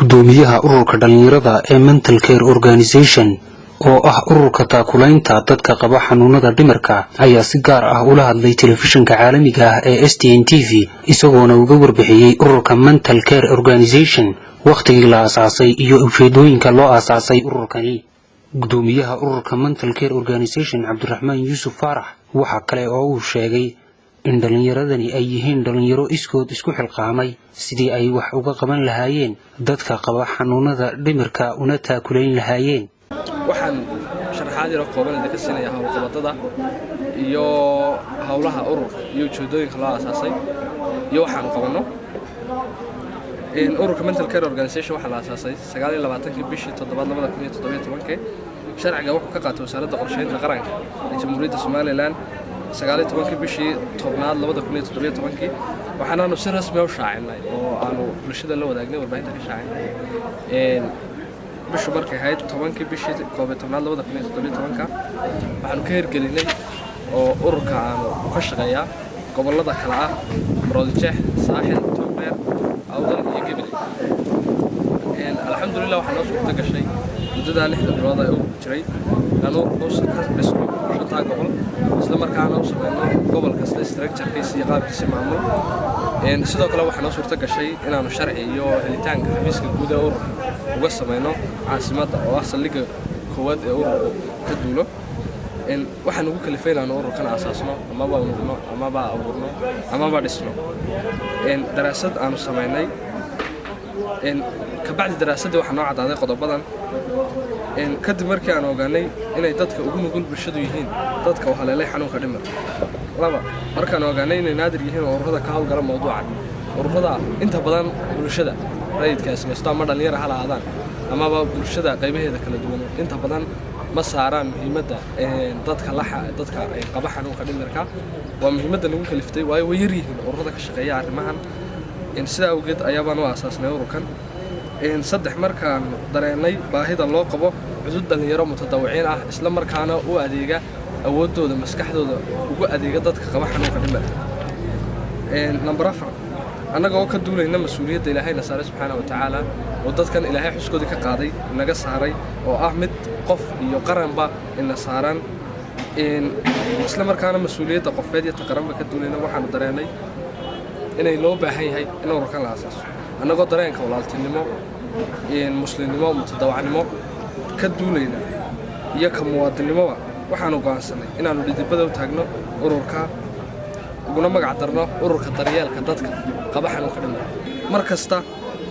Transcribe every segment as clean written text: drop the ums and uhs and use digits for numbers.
gudoomiyaha ururka dhalinyarada ee Mental Care Organization oo ah ururka taakulaynta dadka qaba xanuunada dhimirka ayaa si gaar ah ula hadlay telefishinka caalamiga ah ee STN TV isagoona uga warbixiyay ururka Mental Care Organization waqtigii la aasaasay iyo ujeedooyinka loo aasaasay ururkani. gudoomiyaha ururka Mental Care Organization Cabdiraxmaan Yuusuf Faarax waxa kale oo uu sheegay in dhalinyaradani ay yihiin dhalinyaro iskood isku xilqaamay sidii ay wax uga qaban lahaayeen dadka qaba xanuunada dhimirka una taakulayn lahaayeen. waxaan sharaxaad yar oo kooban ka siinaya hawlqabadada iyo hawlaha ururka iyo ujeedooyinka loo aasaasay iyo waxaan qabanno. ururka Mental Care Organization waxa la aasaasay 29 bishii 7 2017 sharciga wuxuu ka qaatay wasaaradda qorsheynta qaranka ee Jamhuuriyadda Soomaaliland 19 bishii 10 2017 waxaanu si rasmi ah u shaacinay oo aanu bulshada la wadaagnay warbaahinta ka shaacinay bishu markay ahayd 10 bishii 11 2017 waxaanu ka hirgelinay oo ururka aanu ka shaqeeyaa gobollada kala ah Maroodijeex, Saaxil, Togdheer, Awdal iyo Gabiley. alxamdulillah waxaan noo suurta gashay muddada 6 bilood ee uu jiray aanu ka dhisno shanta gobol isla markaana u sameeyno gobol kasta structure-kiisa iyo qaabkiisa maamul. sidoo kale waxaan noo suurta gashay inaanu sharci iyo helitaanka xafiiska guud ee ururka uga sameeyno caasimadda oo ah saldhigga koowaad ee ururku ka duulo. waxaan ugu kalifaynaano ururkan aasaasno amaba unugno amaba abuurno amaba dhisno daraasad aanu sameynay. kabacdi daraasadii waxaa noo cadaaday qodobadan kadib markii aan ogaanay inay dadka ugu nugul bulshadu yihiin dadka u haleelay xanuunka dhimirka. laba markaan ogaanay inay naadir yihiin ururada ka hawlgala mawduucan ururada inta badan bulshada rayidkaas meesto ama dhalinyaro ha lahaadaan amaba bulshada qaybaheeda kala duwan inta badan ma saaraan muhiimadda dadka qaba xanuunka dhimirka. waa muhiimadda nagu kaliftay waayo way yar yihiin ururada ka shaqeeya arrimahan. sidaa awgeed ayaabaan u aasaasnay ururkan. saddex markaan dareenay baahida loo qabo cudud dhalinyaro mutadawiciin ah isla markaana u adeega awoodooda maskaxdooda ugu adeega dadka qaba xanuunka dhimirka. number 4 annaga oo ka duulayna mas'uuliyadda Ilaahayna saaray subxaanahu wa ta'aala oo dadkan Ilaahay xuskoodii ka qaaday naga saaray oo ah mid qof iyo qaranba ina saaran. isla markaana mas'uuliyadda qofeed iyo qaranba ka duulayna waxaan dareenay inay loo baahan yahay in ururkan la aasaasо annagoo dareenka walaaltinimo muslimnimo mutadawacnimo ka duulayna iyo ka muwaadinimoba waxaanu go'aansanay inaanu dhidibada u taagno ururka uguna magac darno ururka daryeelka dadka qaba xanuunka dhimirka. mar kasta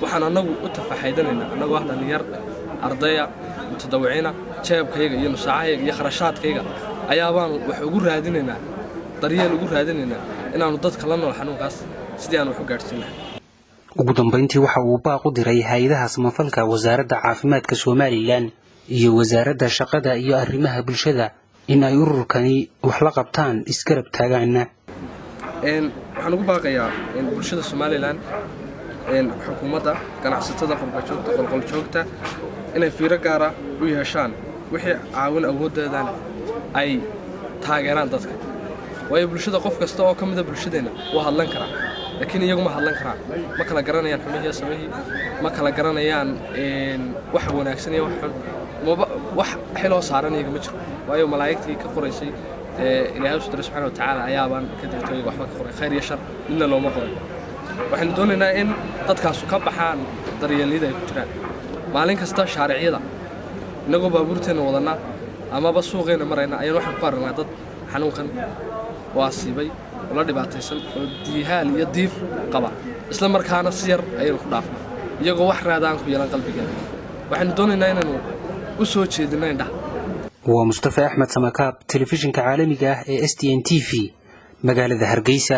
waxaan annagu u tafaxaydanaynaa annagoo ah dhalinyar ardaya mutadawiciina jeebkayga iyo nusaacayaga iyo kharashaadkayga ayaabaan wax ugu raadinaynaa daryeel ugu raadinaynaa inaanu dadka la nool xanuunkaas sidii aan wax u gaarsiin lahayn. ugu dambeyntii waxa uu baaq u diray hay'adaha samafalka wasaaradda caafimaadka Soomaaliland iyo wasaaradda shaqada iyo arrimaha bulshada in ay ururkani wax la qabtaan iskarab taagaana. waxaan ugu baaqayaa bulshada Soomaaliland xukuumadda ganacsatada qolqoljoogta inay fiiro gaar ah u yeeshaan wixii caawin awoodeedan ay taageeraan dadka. waayo bulshada qof kasta oo ka mid ah bulshadeena waa hadlan karaa laakiin iyagu ma hadlan karaan ma kala garanayaan xumihii iyo samihii ma kala garanayaan wax wanaagsan iyo wax xiloo saaran iyaga ma jiro waayo malaa'igtii ka qoraysay Ilaahay subxaanahu wa ta'aala ayaabaan ka digtay waxba ka qoray khayr iyo shar midna looma qoray. waxaan doonaynaa in dadkaas ka baxaan daryeelida ay ku jiraan maalin kasta shaariiciyada inagoo baabuurteena wadana amaba suuqeena marayna ayaan waxaan ku aragnaa dad xanuunkan waasiibay oo la dhibaataysan oo diihaal iyo diif qaba isla markaana si yar ayaan ku dhaafnay iyagoo wax raadaan ku yeelan qalbigeena. waxaan doonaynaa inaanu u soo jeedino indhaha. waa Mustafa Axmed Samakaab telefishinka caalamiga ah ee STN TV magaalada Hargeysa.